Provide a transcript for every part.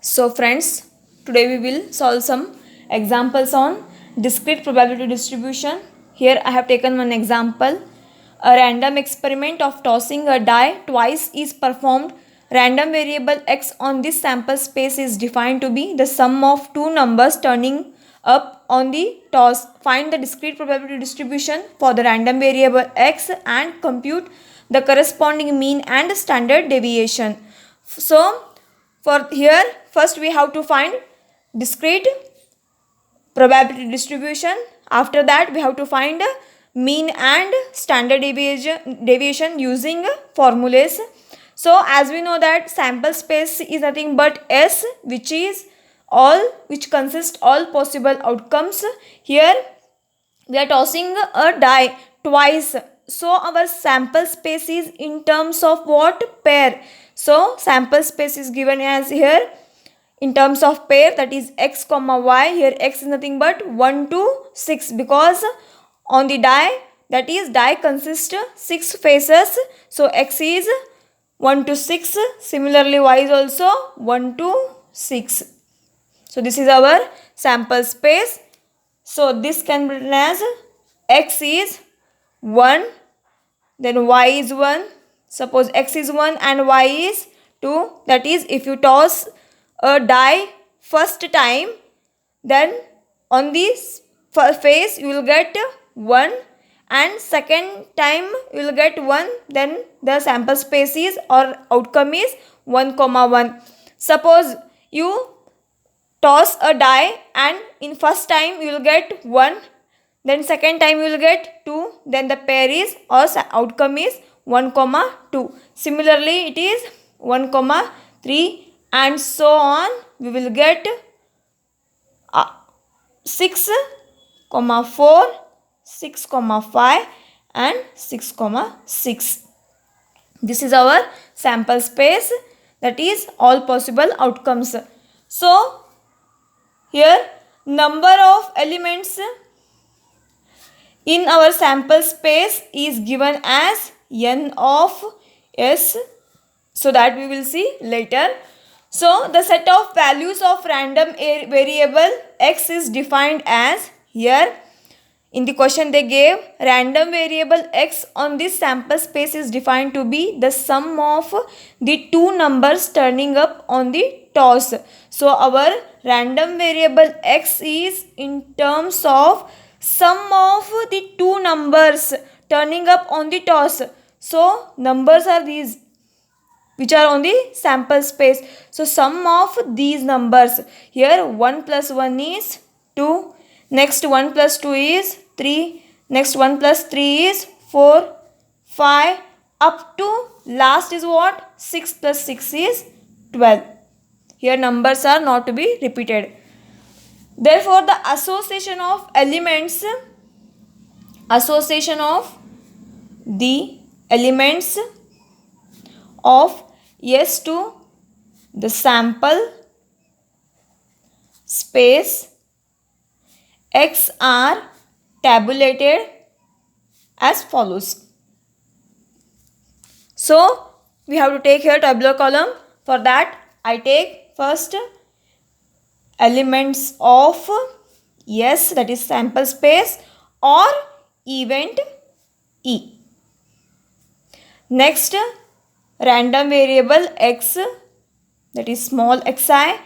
So friends, today we will solve some examples on discrete probability distribution. Here I have taken one example. A random experiment of tossing a die twice is performed. Random variable x on this sample space is defined to be the sum of two numbers turning up on the toss. Find the discrete probability distribution for the random variable x and compute the corresponding mean and standard deviation. So for here, first we have to find discrete probability distribution. After that, we have to find mean and standard deviation using formulas. So as we know that sample space is nothing but S, which consists all possible outcomes. Here we are tossing a die twice. So our sample space is in terms of what? Pair. So sample space is given as here in terms of pair, that is x comma y. Here x is nothing but 1 to 6 because on the die, that is die consists 6 faces. So x is 1 to 6. Similarly y is also 1 to 6. So this is our sample space. So this can be written as x is 1, then y is 1. Suppose x is 1 and y is 2. That is, if you toss a die first time, then on this face you will get 1, and second time you will get 1. Then the sample space is or outcome is 1 comma 1. Suppose you toss a die and in first time you will get 1, then second time you will get 2, then the pair is or outcome is 1 comma 2. Similarly it is 1 comma 3 and so on. We will get 6 comma 4, 6 comma 5 and 6 comma 6. This is our sample space, that is all possible outcomes. So here number of elements in our sample space is given as n of s, so that we will see later. So the set of values of random variable x is defined as, here in the question they gave, random variable x on this sample space is defined to be the sum of the two numbers turning up on the toss. So our random variable x is in terms of sum of the two numbers turning up on the toss. So numbers are these which are on the sample space. So sum of these numbers, here 1 plus 1 is 2, next 1 plus 2 is 3, next 1 plus 3 is 4, 5, up to last is what? 6 plus 6 is 12. Here numbers are not to be repeated. Therefore the association of the elements of S to the sample space X are tabulated as follows. So we have to take here tabular column. For that I take first elements of S, that is sample space, or event E. Next random variable x, that is small xi.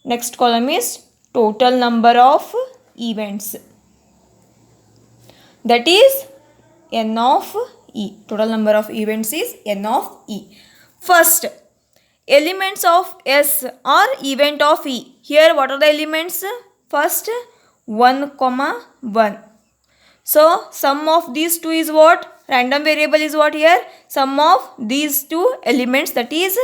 Next column is total number of events, that is n of e. Total number of events is n of e. First, elements of S or event of E. Here what are the elements? First 1 comma 1. So sum of these two is what? Random variable is what here? Sum of these two elements, that is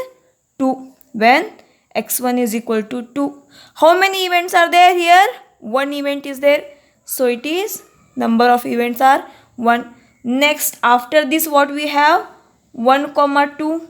2, when x1 is equal to 2. How many events are there here? 1 event is there. So it is number of events are 1. Next after this what we have? 1 comma 2.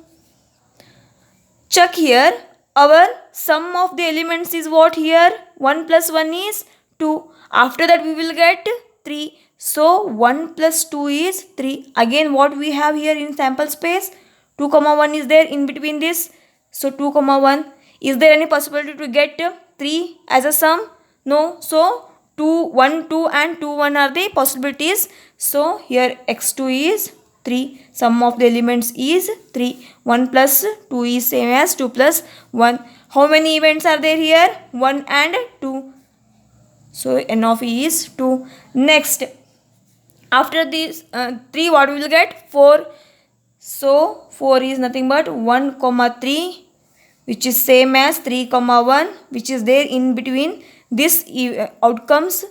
Check here. Our sum of the elements is what here? 1 plus 1 is 2. After that we will get 3. So 1 plus 2 is 3. Again what we have here in sample space? 2 comma 1 is there in between this. So 2 comma 1. Is there any possibility to get 3 as a sum? No. So 2, 1, 2 and 2, 1 are the possibilities. So here x2 is 3. Sum of the elements is 3. 1 plus 2 is same as 2 plus 1. How many events are there here? 1 and 2. So n of e is 2. Next, after this 3, what we will get? 4. So 4 is nothing but 1 comma 3, which is same as 3 comma 1, which is there in between this outcomes.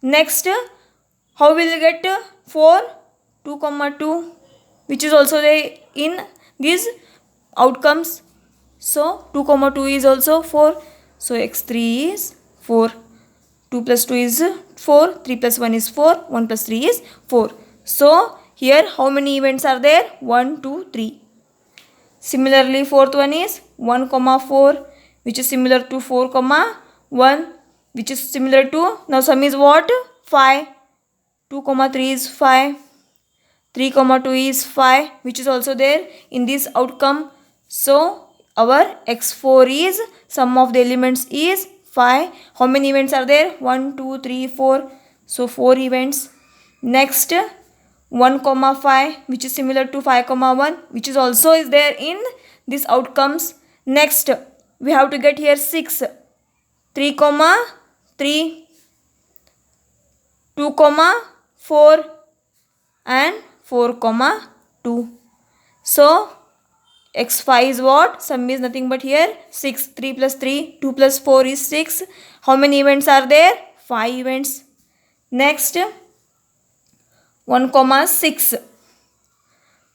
Next, how will you get 4? 2 comma 2, which is also there in these outcomes. So 2 comma 2 is also 4. So x3 is 4. 2 plus 2 is 4. 3 plus 1 is 4. 1 plus 3 is 4. So here how many events are there? 1, 2, 3. Similarly, fourth one is 1 comma 4, which is similar to 4 comma 1, which is similar to, now sum is what? 5. 2 comma 3 is 5. 3 comma 2 is 5, which is also there in this outcome. So our x4 is, sum of the elements is 5. How many events are there? 1, 2, 3, 4. So 4 events. Next, 1 comma 5, which is similar to 5 comma 1, which is also is there in this outcomes. Next, we have to get here 6. 3 comma 3, 2 comma 4 and 4 comma 2. So x5 is what? Sum is nothing but here 6. 3 plus 3, 2 plus 4 is 6. How many events are there? 5 events. Next, 1 comma 6,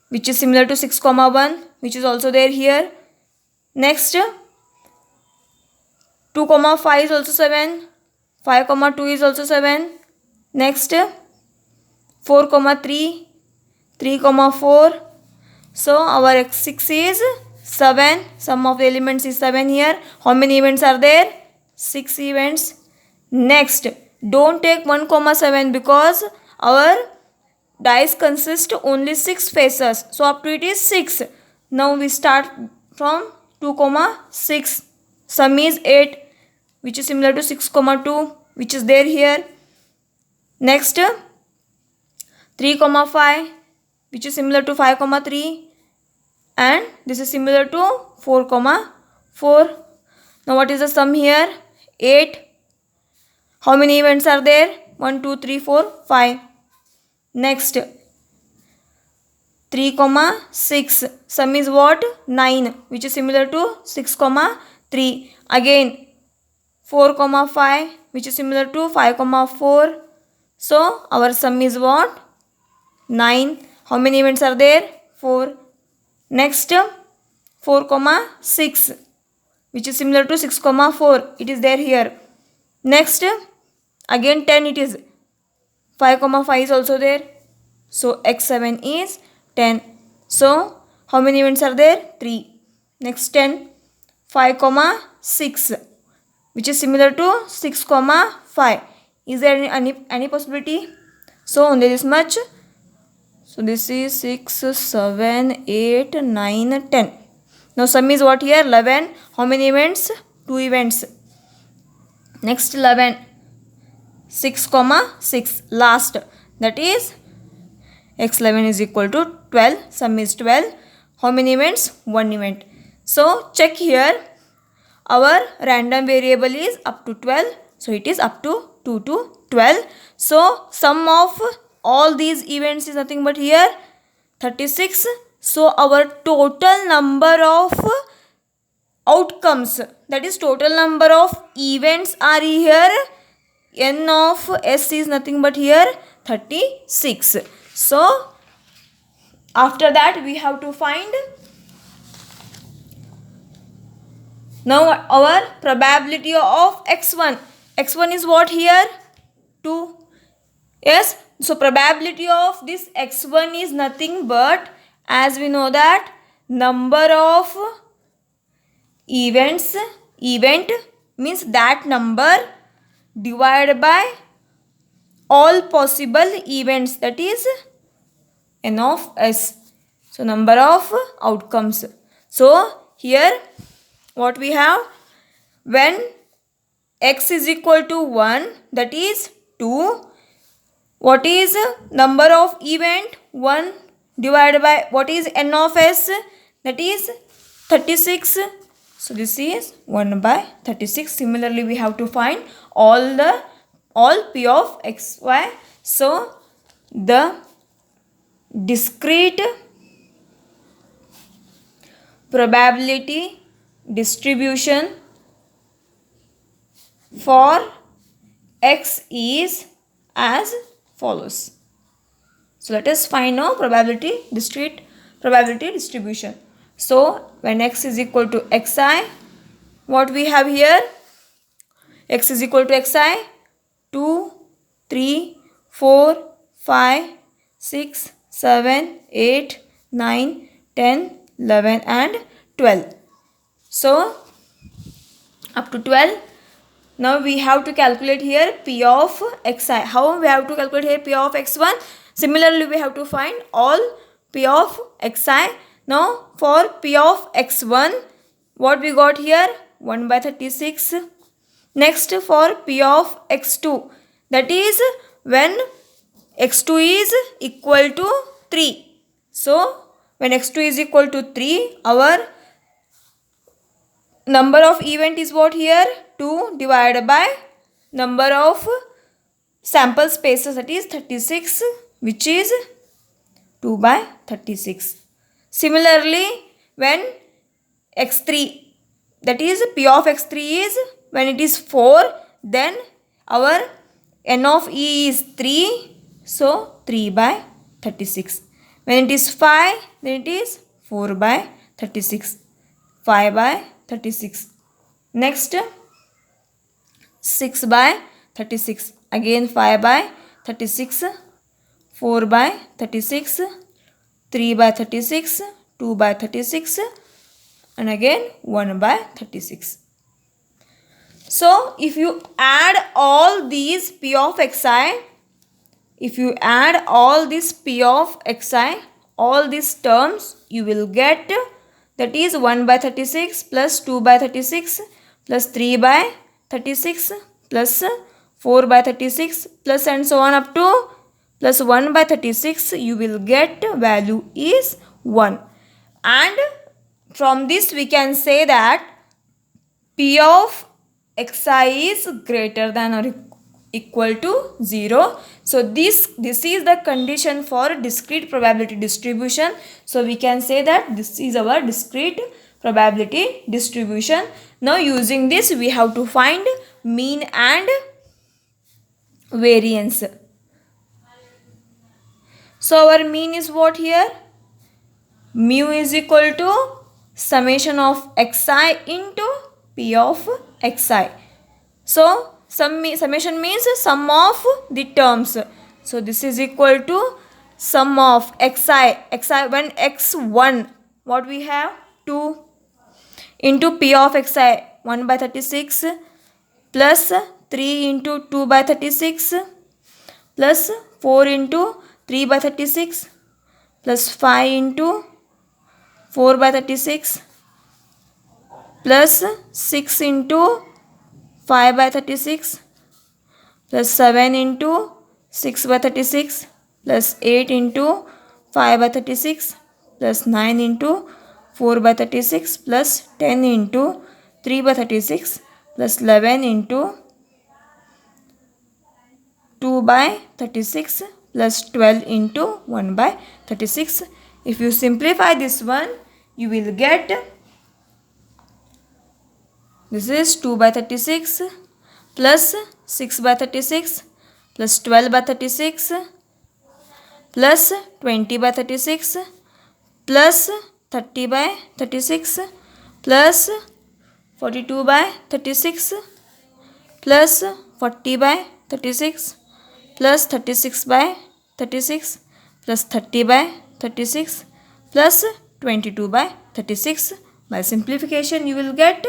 which is similar to 6 comma 1, which is also there here. Next, 2 comma 5 is also 7. 5 comma 2 is also 7. Next, 4 comma 3, 3 comma 4. So our x6 is 7. Sum of the elements is 7 here. How many events are there? 6 events. Next, don't take 1 comma 7 because our dice consist only 6 faces. So up to it is 6. Now we start from 2 comma 6. Sum is 8, which is similar to 6 comma 2, which is there here. Next, 3 comma 5, which is similar to 5 comma 3, and this is similar to 4 comma 4. Now what is the sum here? 8. How many events are there? 1, 2, 3, 4, 5. Next, 3 comma 6, sum is what? 9, which is similar to 6 comma 3. Again 4 comma 5, which is similar to 5 comma 4. So our sum is what? 9. How many events are there? 4. Next, 4 comma 6, which is similar to 6 comma 4. It is there here. Next, again 10 it is. 5 comma 5 is also there. So x7 is 10. So how many events are there? 3. Next, 10. 5 comma 6, which is similar to 6 comma 5. Is there any possibility? So only this much. So this is 6, 7, 8, 9, 10. Now sum is what here? 11. How many events? 2 events. Next, 11. 6 comma 6 last, that is x11 is equal to 12. Sum is 12. How many events? 1 event. So check here, our random variable is up to 12, so it is up to 2 to 12. So sum of all these events is nothing but here 36. So our total number of outcomes, that is total number of events are here, n of s is nothing but here 36. So after that we have to find now our probability of x1. x1 is what here? 2. Yes. So probability of this x1 is nothing but, as we know that number of event means that number divided by all possible events, that is n of s. So number of outcomes. So here what we have? when x is equal to 1, that is 2. What is number of event? 1 divided by what is n of s? That is 36. So this is 1 by 36. Similarly, we have to find all p of x, y. So the discrete probability distribution for x is as follows. So let us find now discrete probability distribution. So when x is equal to xi, what we have here? X is equal to xi, 2, 3, 4, 5, 6, 7, 8, 9, 10, 11 and 12. So up to 12. Now we have to calculate here p of xi. How we have to calculate here p of x1? Similarly, we have to find all p of xi. Now for p of x1, what we got here? 1 by 36. Next for p of x2, that is when x2 is equal to 3. So when x2 is equal to 3, our number of event is what here? 2 divided by number of sample spaces, that is 36, which is 2 by 36. Similarly, when x3, that is p of x3 is when it is 4, then our n of e is 3, so 3 by 36. When it is 5, then it is 4 by 36, 5 by 36. Next 6 by 36, again 5 by 36, 4 by 36, 3 by 36, 2 by 36 and again 1 by 36. So if you add all these p of xi, all these terms, you will get, that is 1 by 36 plus 2 by 36 plus 3 by 36 plus 4 by 36 plus and so on up to plus 1 by 36. You will get value is 1. And from this we can say that p of xi is greater than or equal to 0. So this is the condition for discrete probability distribution. So we can say that this is our discrete probability distribution. Now using this we have to find mean and variance. So our mean is what here? Mu is equal to summation of xi into p of xi. So summation means sum of the terms. So this is equal to sum of xi when x1, what we have? 2 into p of xi 1 by 36 plus 3 into 2 by 36 plus 4 into 3 by 36 plus 5 into 4 by 36 plus 6 into 5 by 36 plus 7 into 6 by 36 plus 8 into 5 by 36 plus 9 into 4 by 36 plus 10 into 3 by 36 plus 11 into 2 by 36 plus 12 into 1 by 36. If you simplify this one, you will get, this is 2 by 36 plus 6 by 36 plus 12 by 36 plus 20 by 36 plus 30 by 36 plus 42 by 36 plus 40 by 36 plus 36 by 36 plus 30 by 36 plus 22 by 36. By simplification you will get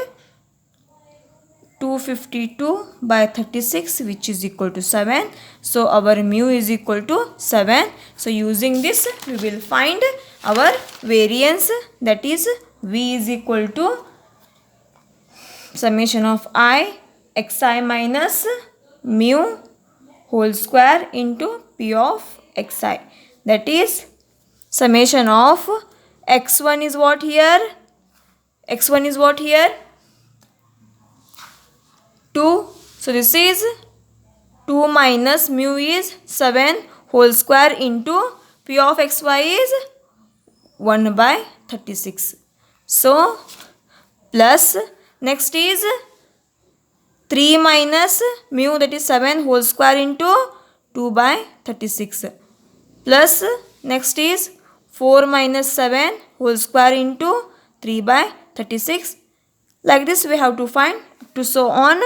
252 by 36, which is equal to 7. So our mu is equal to 7. So using this we will find our variance, that is V is equal to summation of I xi minus mu whole square into p of xi. That is summation of x1 is what here? X1 is what here? 2. So this is 2 minus mu is 7 whole square into p of xy is 1 by 36. So plus next is 3 minus mu, that is 7 whole square into 2 by 36, plus next is 4 minus 7 whole square into 3 by 36. Like this we have to find to so on.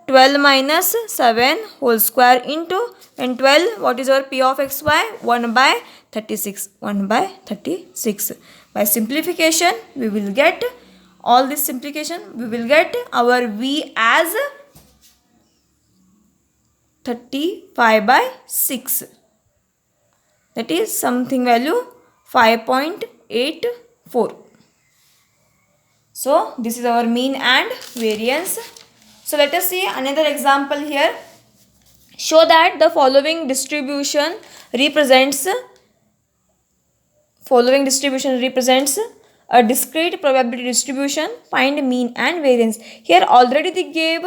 12 minus 7 whole square into, and 12, what is our p of xy? 1 by 36. 1 by 36. By simplification we will get all this simplification, we will get our v as 35 by 6. That is something value 5.84. So this is our mean and variance. So let us see another example here. Show that the following distribution represents a discrete probability distribution. Find mean and variance. Here already they gave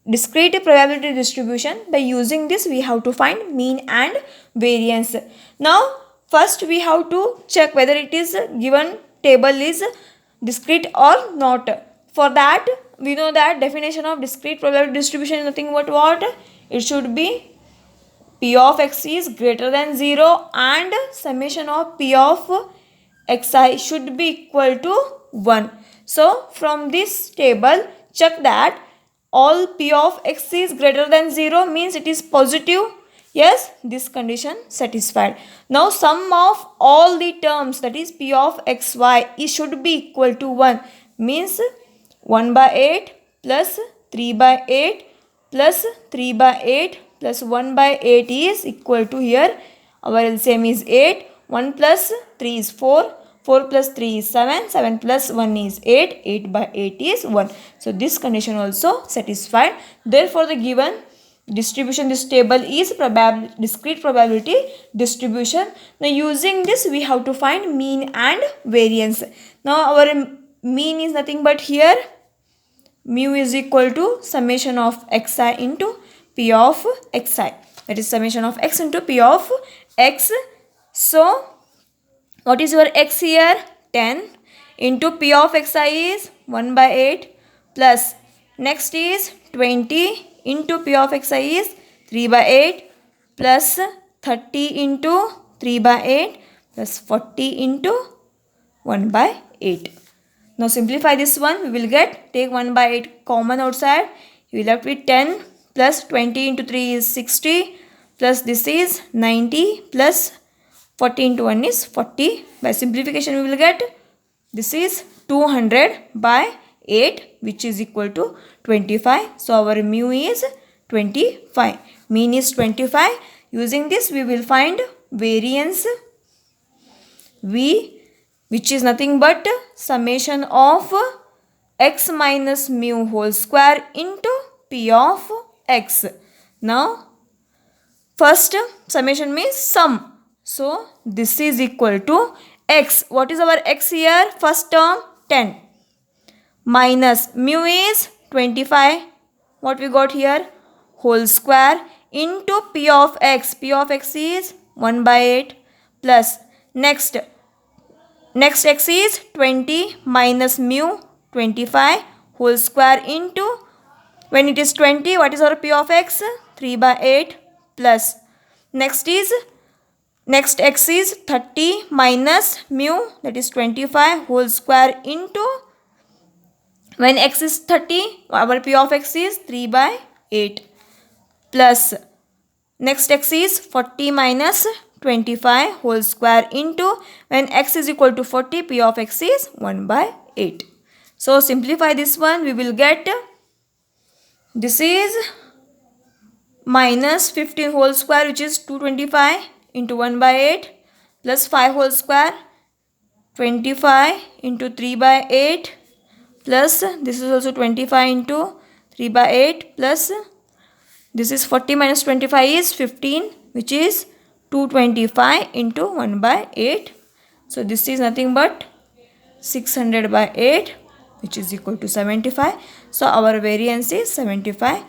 discrete probability distribution. By using this we have to find mean and variance. Now first we have to check whether it is given table is discrete or not. For that we know that definition of discrete probability distribution is nothing but what? It should be p of x is greater than 0 and summation of p of xi should be equal to 1. So from this table check that all p of x is greater than 0 means it is positive. Yes, this condition satisfied. Now sum of all the terms, that is p of xy, it should be equal to 1 means 1 by 8 plus 3 by 8 plus 3 by 8 plus 1 by 8 is equal to, here our LCM is 8. 1 plus 3 is 4. 4 plus 3 is 7. 7 plus 1 is 8. 8 by 8 is 1. So this condition also satisfied. Therefore the given distribution, this table is discrete probability distribution. Now using this we have to find mean and variance. Now our mean is nothing but here mu is equal to summation of xi into p of xi. That is summation of x into p of x. So what is your x here? 10 into p of xi is 1 by 8 plus next is 20 into p of xi is 3 by 8 plus 30 into 3 by 8 plus 40 into 1 by 8. Now simplify this one, we will get, take 1 by 8 common outside, you will left with 10 plus 20 into 3 is 60 plus this is 90 plus 40 into 1 is 40. By simplification we will get, this is 200 by 8 which is equal to 25. So our mu is 25. Mean is 25. Using this we will find variance V, which is nothing but summation of x minus mu whole square into p of x. Now first summation means sum. So this is equal to x. What is our x here? First term 10 minus mu is 25. What we got here? Whole square into p of x. P of x is 1 by 8 plus next x is 20 minus mu 25 whole square into, when it is 20, what is our p of x? 3 by 8 plus next x is 30 minus mu, that is 25 whole square into, when x is 30 our p of x is 3 by 8 plus next x is 40 minus 25 whole square into, when x is equal to 40 p of x is 1 by 8. So simplify this one, we will get, this is minus 15 whole square which is 225 into 1 by 8 plus 5 whole square 25 into 3 by 8 plus this is also 25 into 3 by 8 plus this is 40 minus 25 is 15, which is 225 into 1 by 8. So this is nothing but 600 by 8, which is equal to 75. So our variance is 75.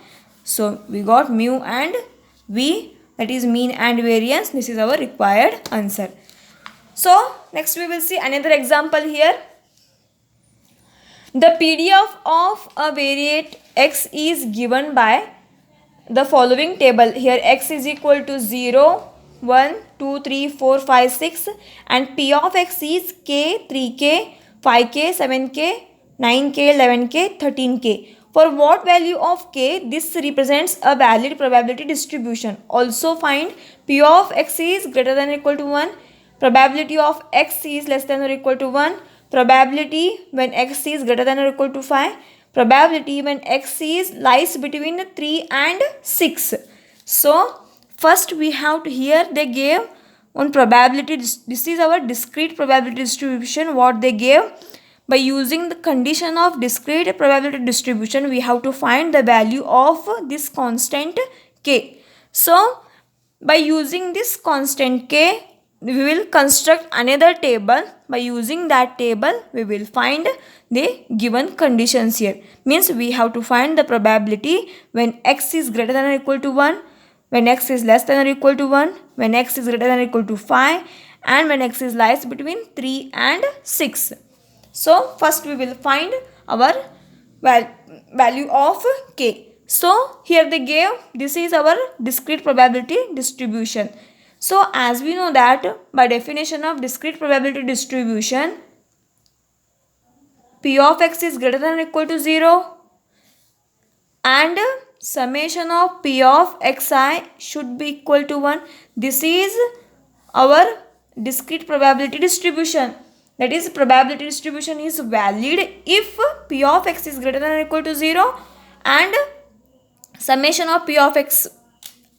So we got mu and v, that is mean and variance. This is our required answer. So next we will see another example here. The PDF of a variate x is given by the following table. Here x is equal to 0, 1, 2, 3, 4, 5, 6 and p of x is k, 3k, 5k, 7k, 9k, 11k, 13k. For what value of k this represents a valid probability distribution. Also find p of x is greater than or equal to 1, probability of x is less than or equal to 1, probability when x is greater than or equal to 5, probability when x is lies between 3 and 6. So first we have to, here they gave one probability. This is our discrete probability distribution. What they gave, by using the condition of discrete probability distribution, we have to find the value of this constant k. So by using this constant k, we will construct another table. By using that table, we will find the given conditions here. Means we have to find the probability when x is greater than or equal to 1, when x is less than or equal to 1, when x is greater than or equal to 5, and when x is lies between 3 and 6. So first we will find our value of k. So here they gave, this is our discrete probability distribution. So as we know that by definition of discrete probability distribution, p of x is greater than or equal to 0 and summation of p of xi should be equal to 1. This is our discrete probability distribution. That is, probability distribution is valid if p of x is greater than or equal to 0 and summation of p of x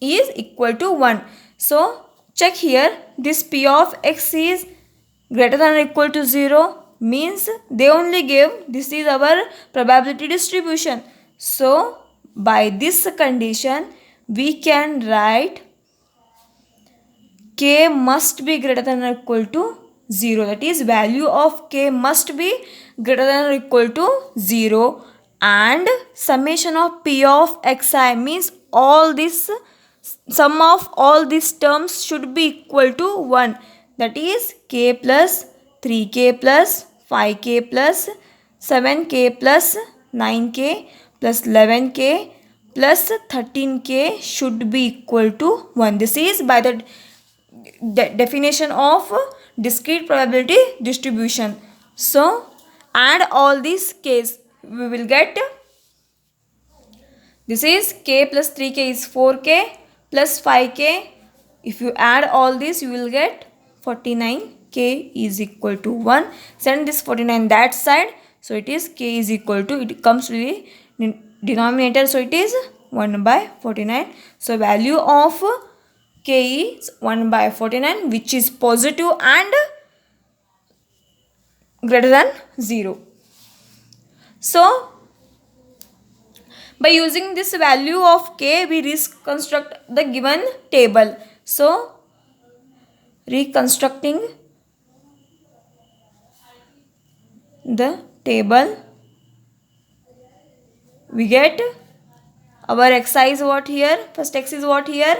is equal to 1. So check here, this p of x is greater than or equal to 0 means they only give, this is our probability distribution. So by this condition we can write k must be greater than or equal to 0. That is, value of k must be greater than or equal to 0 and summation of p of xi means all this sum of all these terms should be equal to 1. That is, k plus 3k plus 5k plus 7k plus 9k plus 11k plus 13k should be equal to 1. This is by the definition of discrete probability distribution. So add all these k's, we will get, this is k plus 3k is 4k plus 5k. If you add all this, you will get 49k is equal to 1. Send this 49 that side. So it is k is equal to, it comes to the denominator. So it is 1 by 49. So value of k is 1 by 49, which is positive and greater than 0. So by using this value of k, we reconstruct the given table. So reconstructing the table, we get our xi is what here, first x is what here,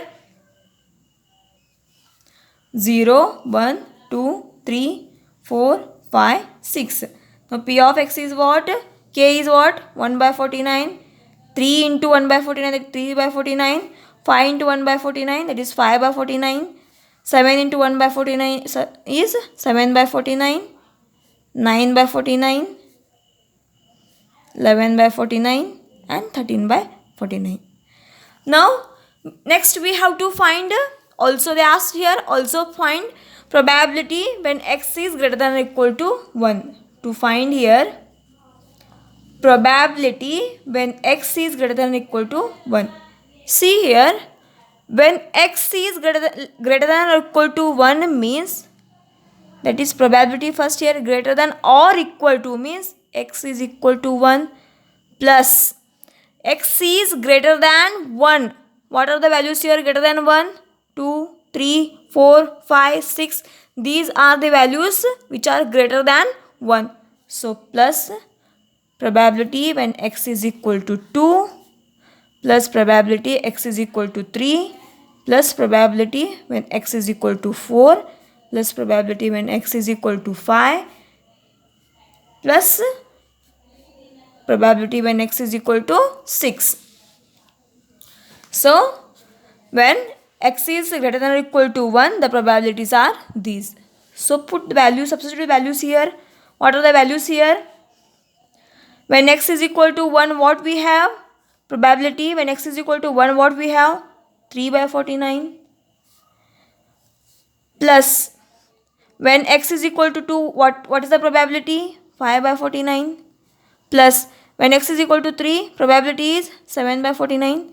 0, 1, 2, 3, 4, 5, 6. Now p of x is what, k is what, 1 by 49, 3 into 1 by 49, that is 3 by 49, 5 into 1 by 49, that is 5 by 49, 7 into 1 by 49 is 7 by 49, 9 by 49, 11 by 49 and 13 by 49. Now next we have to find, also they asked here, also find probability when x is greater than or equal to 1. To find here probability when x is greater than or equal to 1. See here, when x is greater than or equal to 1 means, that is probability first here, greater than or equal to means x is equal to 1 plus x is greater than 1. What are the values here greater than 1? 2, 3, 4, 5, 6. These are the values which are greater than 1. So plus probability when x is equal to 2 plus probability x is equal to 3 plus probability when x is equal to 4 plus probability when x is equal to 5 plus probability when x is equal to 6. So when x is greater than or equal to 1, the probabilities are these. So put the values, substitute values here. What are the values here? When x is equal to 1, what we have? Probability when x is equal to 1, what we have? 3 by 49. Plus when x is equal to 2, what is the probability? 5 by 49. Plus when x is equal to 3, probability is 7 by 49.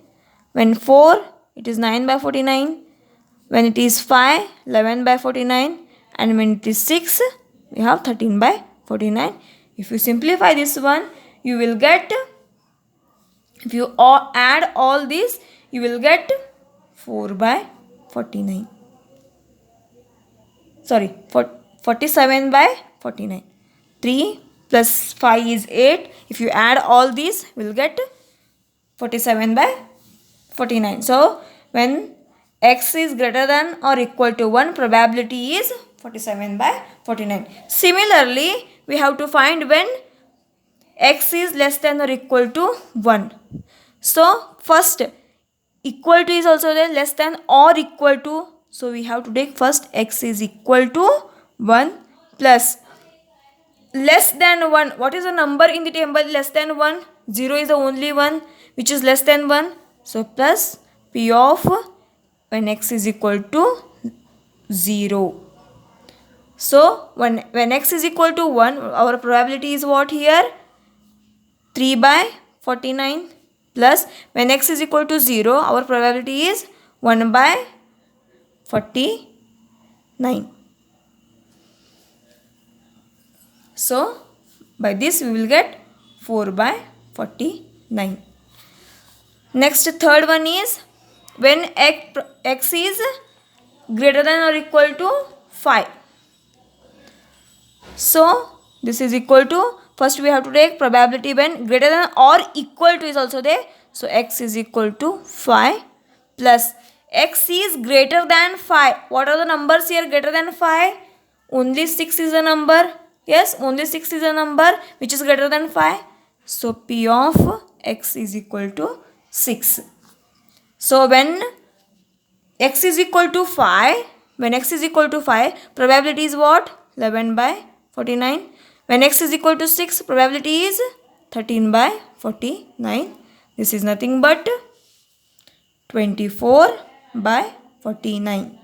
When 4, it is 9 by 49. When it is 5, 11 by 49. And when it is 6, we have 13 by 49. If you simplify this one, you will get, if you add all these, you will get 4 by 49. Sorry, 47 by 49. 3 plus 5 is 8. If you add all these, we will get 47 by 49. So when x is greater than or equal to 1, probability is 47 by 49. Similarly, we have to find when x is less than or equal to 1. So first equal to is also there, less than or equal to. So we have to take first x is equal to 1 plus less than 1. What is the number in the table less than 1? 0 is the only one which is less than 1. So plus p of when x is equal to 0. So when x is equal to 1, our probability is what here? 3 by 49 plus when x is equal to 0, our probability is 1 by 49. So by this we will get 4 by 49. Next third one is when x is greater than or equal to 5. So this is equal to, first we have to take probability when greater than or equal to is also there. So x is equal to 5 plus x is greater than 5. What are the numbers here greater than 5? Only 6 is a number. Yes, only 6 is a number which is greater than 5. So p of x is equal to 6. So when x is equal to 5, probability is what? 11 by 49. When x is equal to 6, probability is 13 by 49. This is nothing but 24 by 49.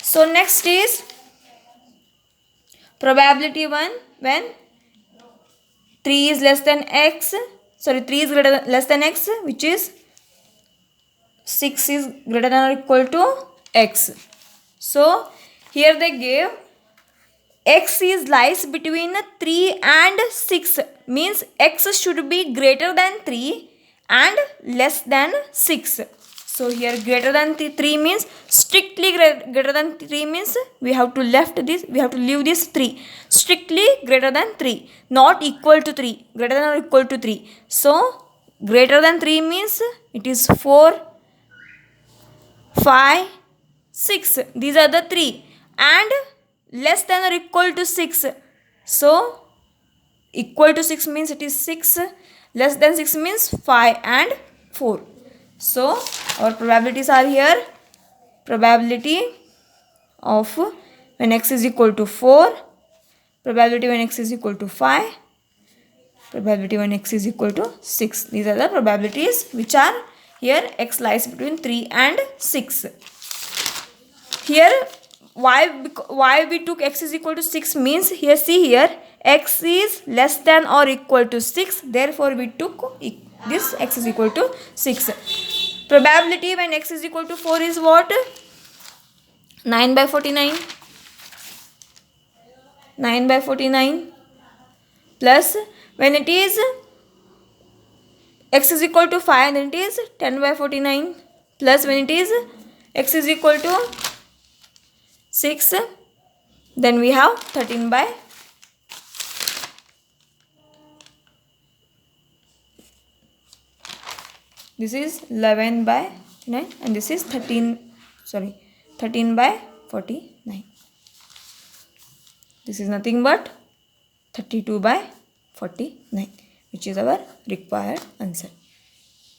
So next is probability 1 when 3 is less than x, 3 is less than x, which is 6 is greater than or equal to x. So here they gave x is lies between 3 and 6, means x should be greater than 3 and less than 6. So here greater than 3 means strictly greater than 3 means we have to leave this 3. Strictly greater than 3, not equal to 3, greater than or equal to 3. So greater than 3 means it is 4, 5, 6. These are the 3. And less than or equal to 6. So equal to 6 means it is 6. Less than 6 means 5 and 4. So our probabilities are here. Probability of when x is equal to 4. Probability when x is equal to 5. Probability when x is equal to 6. These are the probabilities which are here. X lies between 3 and 6. Here why we took x is equal to 6 means here, see here, x is less than or equal to 6. Therefore we took this x is equal to 6. Probability when x is equal to 4 is what? 9 by 49. 9 by 49. plus when it is x is equal to 5, then it is 10 by 49, plus when it is x is equal to 6, then we have 13 by 11 by 9, and this is 13 by 49. This is nothing but 32 by 49, which is our required answer.